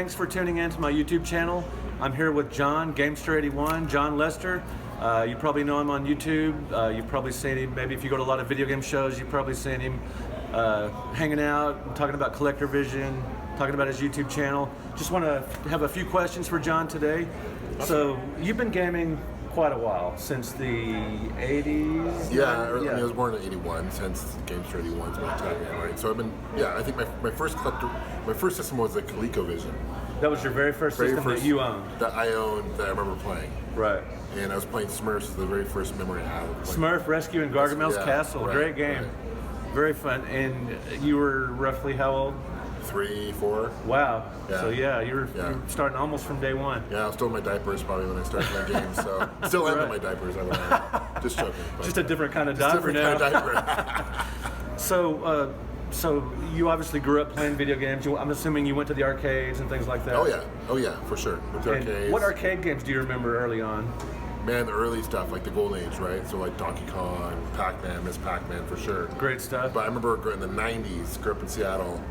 thanks for tuning in to my YouTube channel. I'm here with John, Gamester81, John Lester. You probably know him on YouTube. You've probably seen him, maybe if you go to a lot of video game shows, you've probably seen him hanging out, talking about Collector Vision, talking about his YouTube channel. Just want to have a few questions for John today. So, you've been gaming quite a while, since the 80s? Yeah, I mean, I was born in 81, since Gamester81 is my time, right? So I've been, I think my first system was the ColecoVision. That was your very first system that you owned? That I owned, that I remember playing. Right. And I was playing Smurfs as the very first memory I have. Smurf Rescue in Gargamel's Castle, right, great game. Right. Very fun. And you were roughly how old? 3, 4. Wow. Yeah. So you were starting almost from day one. Yeah, I was still in my diapers probably when I started playing games, so still am in my diapers, I don't know. Just joking. Just a different kind of diaper now. Kind of diaper. So you obviously grew up playing video games. I'm assuming you went to the arcades and things like that. Oh yeah, for sure. Went to arcades. What arcade games do you remember early on? Man, the early stuff, like the Golden Age, right? So like Donkey Kong, Pac-Man, Miss Pac-Man for sure. Great stuff. But I remember in the 90s, grew up in Seattle,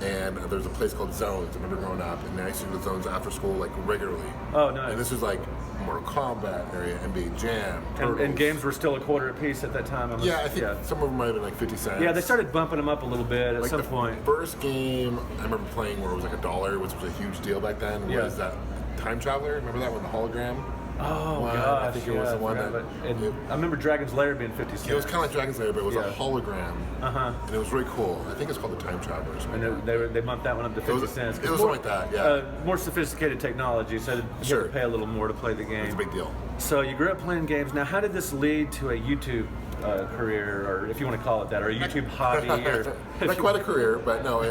and there was a place called Zones. I remember growing up, and I used to go to Zones after school, like regularly. Oh, nice. And this was like Mortal Kombat area, NBA Jam, Turtles. And games were still $0.25 a piece at that time. I think some of them might have been like 50 cents. Yeah, they started bumping them up a little bit at some point. The first game I remember playing where it was like $1, which was a huge deal back then, was that Time Traveler. Remember that one, the hologram? Oh, gosh. I think it was the one that... I remember Dragon's Lair being 50 cents. It was kind of like Dragon's Lair, but it was a hologram. And it was really cool. I think it's called the Time Traveler. And they bumped that one up to 50 cents. It was something like that, more sophisticated technology, so you had to pay a little more to play the game. It's a big deal. So you grew up playing games. Now, how did this lead to a YouTube career, or if you want to call it that, or a YouTube hobby? Not quite a career, but no.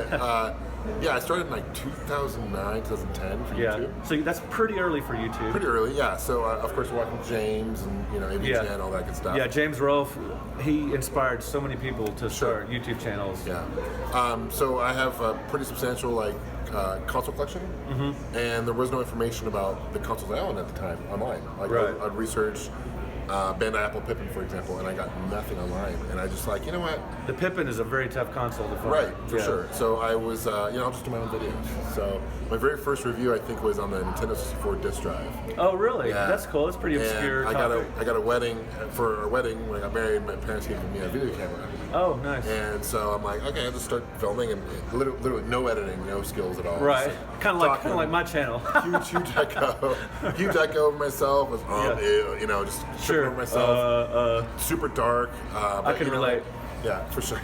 I started in like 2009, 2010 for YouTube. So that's pretty early for YouTube. Pretty early, yeah. So of course we're watching James and AVGN and all that good stuff. Yeah, James Rolfe, he inspired so many people to start YouTube channels. Yeah. So I have a pretty substantial console collection, and there was no information about the consoles I owned at the time online. I'd research Bandai Apple Pippin, for example, and I got nothing online. And I just you know what? The Pippin is a very tough console to find. Right, for sure. So I was, I'll just do my own videos. So my very first review, I think, was on the Nintendo 64 disc drive. Oh, really? Yeah. That's cool. That's pretty obscure. I got a wedding, for our wedding, when I got married, my parents gave me a video camera. Oh, nice. And so I'm like, okay, I'll just start filming, and literally no editing, no skills at all. Right. Kind of like my channel. huge echo over myself. Was just tripping over myself. Super dark. I can relate. Yeah, for sure.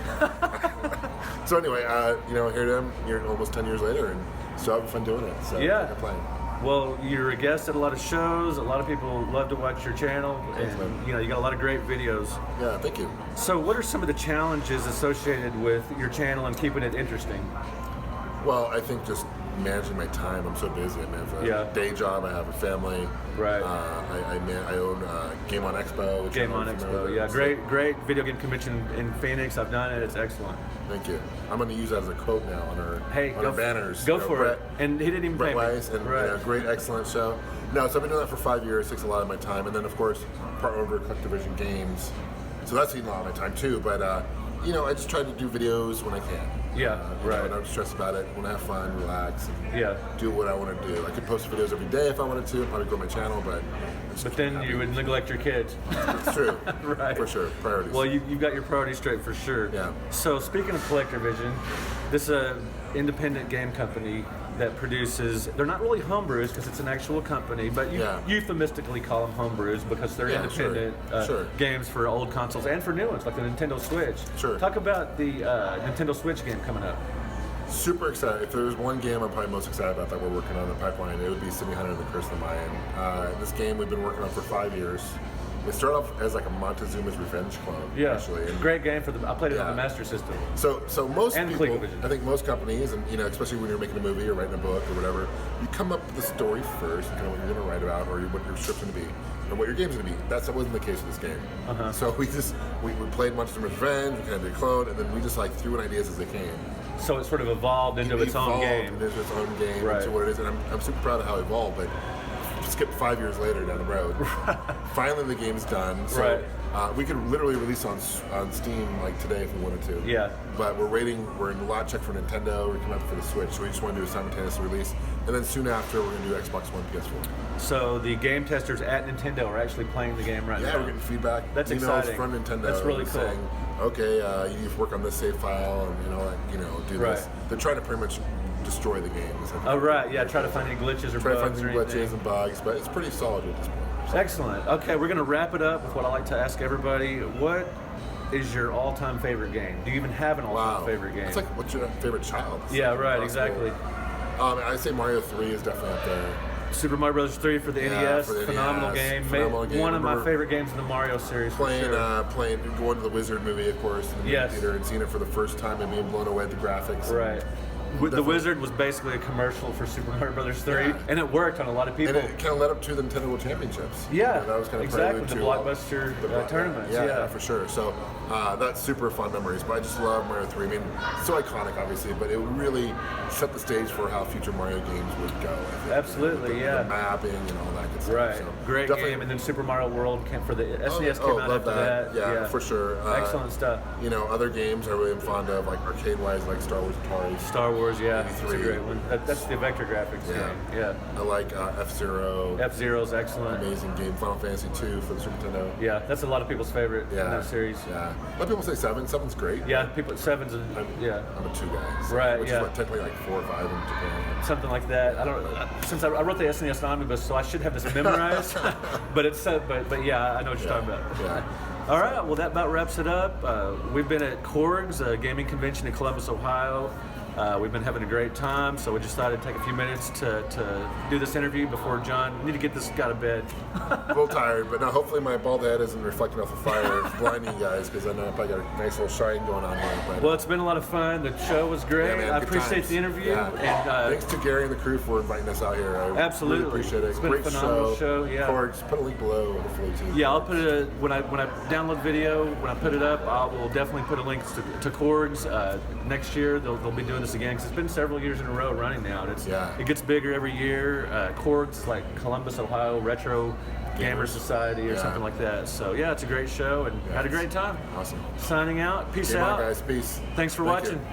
So anyway, here I am, almost 10 years later, and still having fun doing it. So I'm playing. Well, you're a guest at a lot of shows. A lot of people love to watch your channel, and you got a lot of great videos. Yeah, thank you. So, what are some of the challenges associated with your channel and keeping it interesting? Well, I think just managing my time. I'm so busy. I have a day job. I have a family. Right. I own Game On Expo. Game On Expo. Yeah, great video game convention in Phoenix. I've done it. It's excellent. Thank you. I'm going to use that as a quote now on our banners. Go for it. And he didn't even pay me. Weiss, and great, excellent show. No, so I've been doing that for 5 years. Takes a lot of my time, and then of course part owner of Collector Vision Games. So that's eating a lot of my time too. But I just try to do videos when I can. Yeah, right. I don't stress about it. When I have fun, relax, and do what I want to do. I could post videos every day if I wanted to. Probably grow my channel, but then you would neglect your kids. It's true. Right. For sure. Priorities. Well, you've got your priorities straight for sure. Yeah. So speaking of Collector Vision, this is an independent game company that produces, they're not really homebrews because it's an actual company, but you euphemistically call them homebrews because they're independent games for old consoles and for new ones like the Nintendo Switch. Sure. Talk about the Nintendo Switch game coming up. Super excited. If there's one game I'm probably most excited about that we're working on in the pipeline, it would be City Hunter: The Curse of the Mayan. This game we've been working on for 5 years. It started off as like a Montezuma's Revenge clone, actually. And great game I played it on the Master System. So most people, ColecoVision. I think most companies, and especially when you're making a movie or writing a book or whatever, you come up with the story first, and kind of what you're going to write about, or what your script's going to be, and what your game's going to be. That wasn't the case with this game. So we played Montezuma's Revenge, we kind of did a clone, and then we just threw in ideas as they came. So it sort of evolved into its own game. Into its own game, into what it is, and I'm super proud of how it evolved. But skip 5 years later down the road. Finally, the game's done. So we could literally release on Steam like today if we wanted to. Yeah. But we're waiting. We're in a lot check for Nintendo. We're coming up for the Switch. So we just want to do a simultaneous release, and then soon after we're going to do Xbox One, PS4. So the game testers at Nintendo are actually playing the game right now. Yeah, we're getting feedback. That's exciting. Emails from Nintendo. That's really cool. Saying, okay, you need to work on this save file, and do this. They're trying to pretty much destroy the game. Oh right, yeah. Try to find any glitches or bugs or anything. Glitches and bugs, but it's pretty solid at this point. So. Excellent. Okay, we're going to wrap it up with what I like to ask everybody. What is your all-time favorite game? Do you even have an all-time favorite game? It's like, what's your favorite child? Yeah, right, exactly. I'd say Mario 3 is definitely up there. Super Mario Bros. 3 for the NES, phenomenal game. One of my favorite games in the Mario series. Playing, going to the Wizard movie, of course, in the movie theater, and seeing it for the first time and being blown away at the graphics. Right. The Wizard was basically a commercial for Super Mario Bros. 3, and it worked on a lot of people. And it kind of led up to the Nintendo World Championships. Yeah, that was kind of exactly, the blockbuster tournaments. Yeah, for sure. So that's super fun memories. But I just love Mario 3. I mean, it's so iconic, obviously, but it really set the stage for how future Mario games would go. I think. Absolutely, the mapping and all that good stuff. Right, so great game. And then Super Mario World came for the SNES came out after that. Yeah, for sure. Excellent stuff. Other games I really am fond of, like arcade-wise, like Star Wars Atari. Star Wars, yeah. That's a great one. That's the vector graphics game. Yeah. I like F-Zero. F-Zero's excellent. Amazing game. Final Fantasy 2 for the Super Nintendo. Yeah, that's a lot of people's favorite in that series. Yeah. A lot of people say 7. 7's great. Yeah, people 7's I'm a 2 guy. So, right. Which is what, technically like 4 or 5 in Japan. Something like that. I don't. Since I wrote the SNES Omnibus, so I should have this memorized. but it's but yeah, I know what you're talking about. Yeah. All right. Well, that about wraps it up. We've been at Corgs, a gaming convention in Columbus, Ohio. We've been having a great time, so we just thought it'd take a few minutes to do this interview before John. We need to get this guy to bed. A little tired, but now hopefully my bald head isn't reflecting off the fire, blinding you guys, because I know I probably got a nice little shine going on here. But, well, it's been a lot of fun. The show was great. Yeah, man, I appreciate the interview. Yeah. And, thanks to Gary and the crew for inviting us out here. I absolutely really appreciate it. It's been great a phenomenal show. Yeah. Corgs, put a link below, hopefully too. Yeah, I'll put it when I download video. When I put it up, I will definitely put a link to Corgs. Next year they'll be doing this again because it's been several years in a row running now. And it gets bigger every year. Corgs, like Columbus, Ohio Retro Gamer Society or something like that. So yeah, it's a great show and had a great time. Awesome. Signing out. Peace Game out, on, guys. Peace. Thanks for watching.